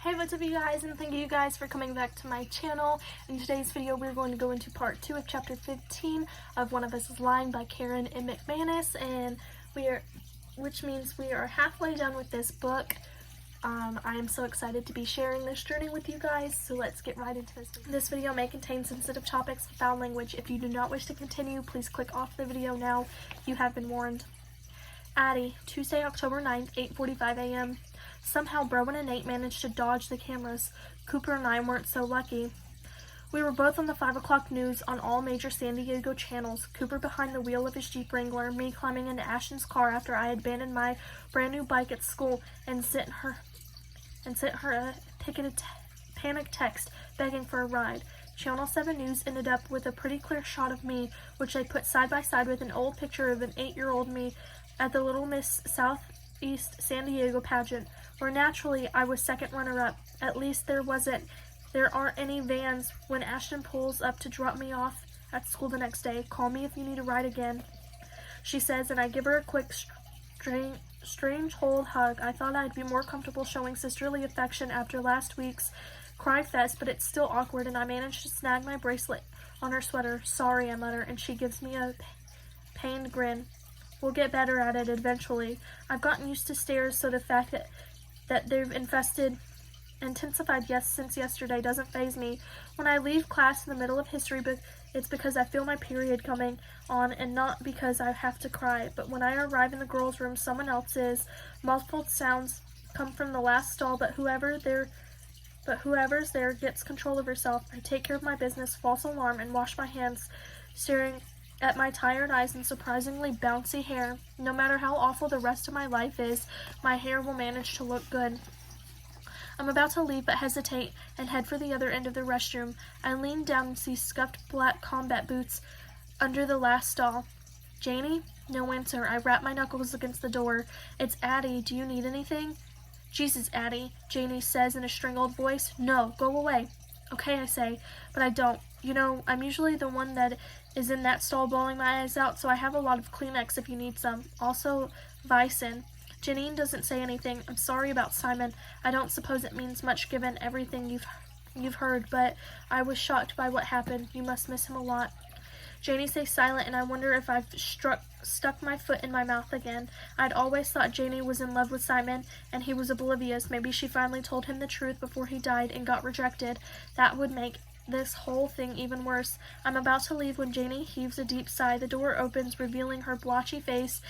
Hey, what's up you guys, and thank you guys for coming back to my channel. In today's video, we're going to go into part 2 of chapter 15 of One of Us is Lying by Karen and McManus, and which means we are halfway done with this book. I am so excited to be sharing this journey with you guys, so let's get right into this video. This video may contain sensitive topics and foul language. If you do not wish to continue, please click off the video now. You have been warned. Addie, Tuesday, October 9th, 8:45 a.m. Somehow Browen and Nate managed to dodge the cameras. Cooper and I weren't so lucky. We were both on the 5 o'clock news on all major San Diego channels. Cooper behind the wheel of his Jeep Wrangler, me climbing into Ashton's car after I had abandoned my brand new bike at school and sent her a panic text begging for a ride. Channel 7 News ended up with a pretty clear shot of me, which they put side by side with an old picture of an 8-year-old me at the Little Miss Southeast San Diego pageant, where naturally I was second runner-up. At least there aren't any vans when Ashton pulls up to drop me off at school the next day. Call me if you need a ride again, she says, and I give her a quick, strange hold hug. I thought I'd be more comfortable showing sisterly affection after last week's cry fest, but it's still awkward, and I managed to snag my bracelet on her sweater. Sorry, I mutter, and she gives me a pained grin. We'll get better at it eventually. I've gotten used to stares, so the fact that they've intensified since yesterday doesn't faze me. When I leave class in the middle of history book, it's because I feel my period coming on and not because I have to cry. But when I arrive in the girls' room, someone else is. Muffled sounds come from the last stall, but whoever's there gets control of herself. I take care of my business, false alarm, and wash my hands, staring at my tired eyes and surprisingly bouncy hair. No matter how awful the rest of my life is, my hair will manage to look good. I'm about to leave but hesitate and head for the other end of the restroom. I lean down and see scuffed black combat boots under the last stall. Janie? No answer. I rap my knuckles against the door. It's Addie. Do you need anything? Jesus, Addie, Janie says in a strangled voice. No, go away. Okay, I say, but I don't. You know, I'm usually the one that is in that stall bawling my eyes out, so I have a lot of Kleenex if you need some. Also, Vicin. Janine doesn't say anything. I'm sorry about Simon. I don't suppose it means much given everything you've heard, but I was shocked by what happened. You must miss him a lot. Janie stays silent, and I wonder if I've stuck my foot in my mouth again. I'd always thought Janie was in love with Simon, and he was oblivious. Maybe she finally told him the truth before he died and got rejected. That would make this whole thing even worse. I'm about to leave when Janie heaves a deep sigh. The door opens, revealing her blotchy face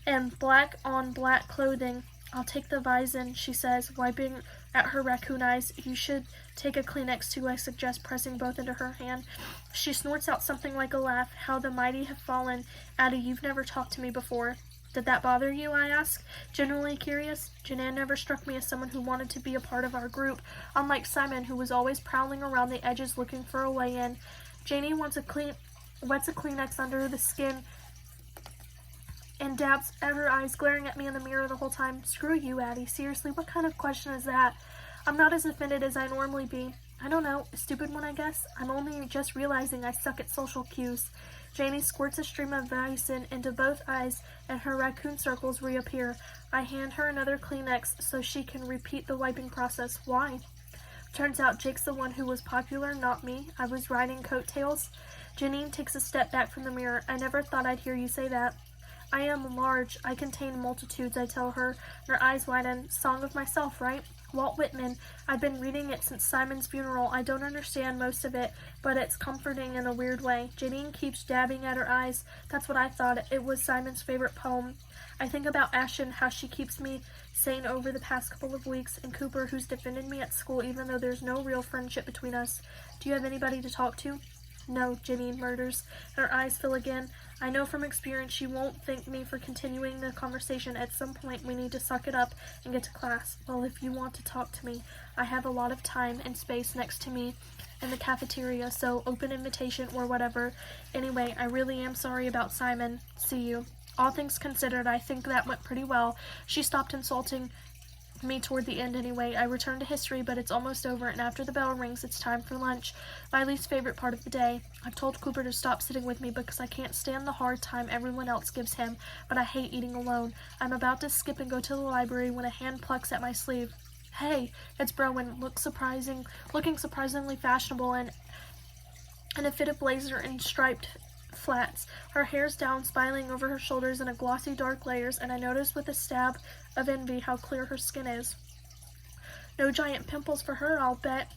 and black on black clothing. I'll take the Vicin, she says, wiping at her raccoon eyes. You should take a Kleenex too, I suggest, pressing both into her hand. She snorts out something like a laugh. How the mighty have fallen. Addie, you've never talked to me before. Did that bother you, I ask, generally curious. Janan never struck me as someone who wanted to be a part of our group, unlike Simon, who was always prowling around the edges looking for a way in. Janie wets a Kleenex under the skin and dabs at her eyes, glaring at me in the mirror the whole time. Screw you, Addie. Seriously, what kind of question is that? I'm not as offended as I normally be. I don't know, a stupid one, I guess. I'm only just realizing I suck at social cues. Janie squirts a stream of Vicin into both eyes, and her raccoon circles reappear. I hand her another Kleenex so she can repeat the wiping process. Why? Turns out Jake's the one who was popular, not me. I was riding coattails. Janine takes a step back from the mirror. I never thought I'd hear you say that. I am large. I contain multitudes, I tell her. Her eyes widen. Song of Myself, right? Walt Whitman. I've been reading it since Simon's funeral. I don't understand most of it, but it's comforting in a weird way. Janine keeps dabbing at her eyes. That's what I thought. It was Simon's favorite poem. I think about Ashton, how she keeps me sane over the past couple of weeks, and Cooper, who's defended me at school even though there's no real friendship between us. Do you have anybody to talk to? No, Janine murders. Her eyes fill again. I know from experience she won't thank me for continuing the conversation. At some point we need to suck it up and get to class. Well, if you want to talk to me, I have a lot of time and space next to me in the cafeteria, so open invitation or whatever. Anyway, I really am sorry about Simon. See you. All things considered, I think that went pretty well. She stopped insulting me toward the end anyway. I return to history, but it's almost over, and after the bell rings, it's time for lunch, my least favorite part of the day. I've told Cooper to stop sitting with me because I can't stand the hard time everyone else gives him, but I hate eating alone. I'm about to skip and go to the library when a hand plucks at my sleeve. Hey, it's Browen, looking surprisingly fashionable in a fitted blazer and striped flats. Her hair's down, spiraling over her shoulders in a glossy dark layers, and I notice with a stab of envy how clear her skin is. No giant pimples for her, I'll bet.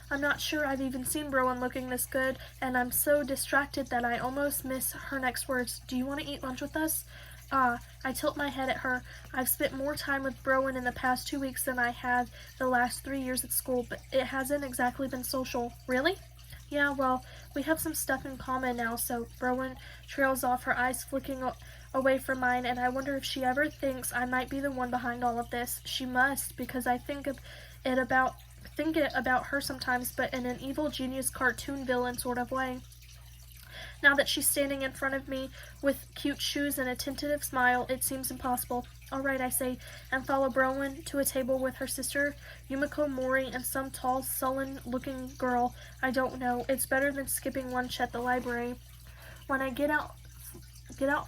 I'm not sure I've even seen Browen looking this good, and I'm so distracted that I almost miss her next words. Do you want to eat lunch with us? I tilt my head at her. I've spent more time with Browen in the past 2 weeks than I have the last 3 years at school, but it hasn't exactly been social. Really? Yeah, well, we have some stuff in common now, so Browen trails off, her eyes flicking away from mine, and I wonder if she ever thinks I might be the one behind all of this. She must, because I think it about her sometimes, but in an evil genius cartoon villain sort of way. Now that she's standing in front of me with cute shoes and a tentative smile, it seems impossible. All right, I say, and follow Browen to a table with her sister, Yumiko Mori, and some tall, sullen-looking girl I don't know. It's better than skipping lunch at the library. When I get out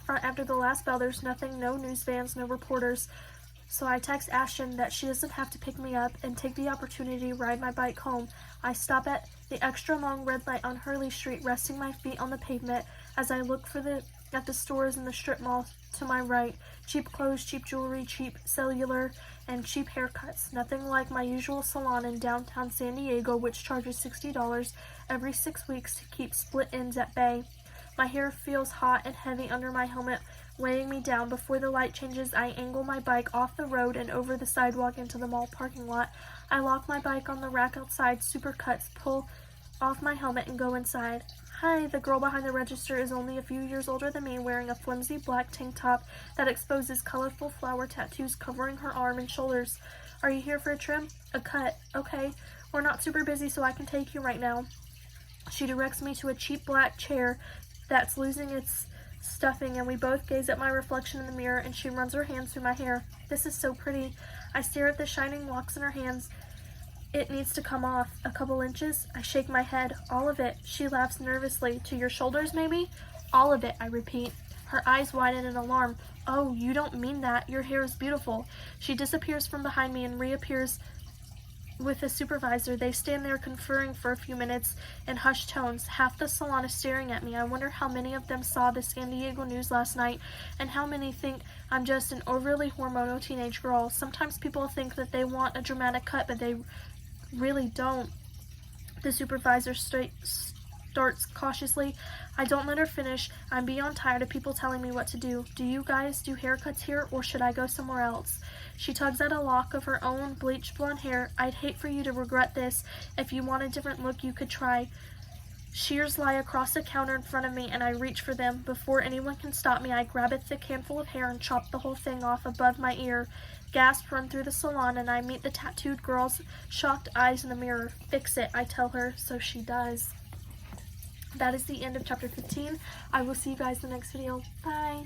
front after the last bell, there's nothing, no news vans, no reporters. So I text Ashton that she doesn't have to pick me up and take the opportunity to ride my bike home. I stop at the extra long red light on Hurley Street, resting my feet on the pavement as I look at the stores in the strip mall to my right. Cheap clothes, cheap jewelry, cheap cellular, and cheap haircuts. Nothing like my usual salon in downtown San Diego, which charges $60 every 6 weeks to keep split ends at bay. My hair feels hot and heavy under my helmet, weighing me down. Before the light changes, I angle my bike off the road and over the sidewalk into the mall parking lot. I lock my bike on the rack outside, supercuts, pull off my helmet, and go inside. Hi, the girl behind the register is only a few years older than me, wearing a flimsy black tank top that exposes colorful flower tattoos covering her arm and shoulders. Are you here for a trim? A cut. Okay. We're not super busy, so I can take you right now. She directs me to a cheap black chair that's losing its stuffing, and we both gaze at my reflection in the mirror, and she runs her hands through my hair. This is so pretty. I stare at the shining locks in her hands. It needs to come off. A couple inches? I shake my head. All of it. She laughs nervously. To your shoulders, maybe? All of it, I repeat. Her eyes widen in alarm. Oh, you don't mean that. Your hair is beautiful. She disappears from behind me and reappears with the supervisor. They stand there conferring for a few minutes in hushed tones. Half the salon is staring at me. I wonder how many of them saw the San Diego news last night, and how many think I'm just an overly hormonal teenage girl. Sometimes people think that they want a dramatic cut, but they really don't. The supervisor starts cautiously. I don't let her finish. I'm beyond tired of people telling me what to do. Do you guys do haircuts here, or should I go somewhere else? She tugs at a lock of her own bleached blonde hair. I'd hate for you to regret this. If you want a different look, you could try. Shears lie across the counter in front of me, and I reach for them. Before anyone can stop me, I grab a thick handful of hair and chop the whole thing off above my ear. Gasps run through the salon, and I meet the tattooed girl's shocked eyes in the mirror. Fix it, I tell her, so she does. That is the end of chapter 15. I will see you guys in the next video. Bye.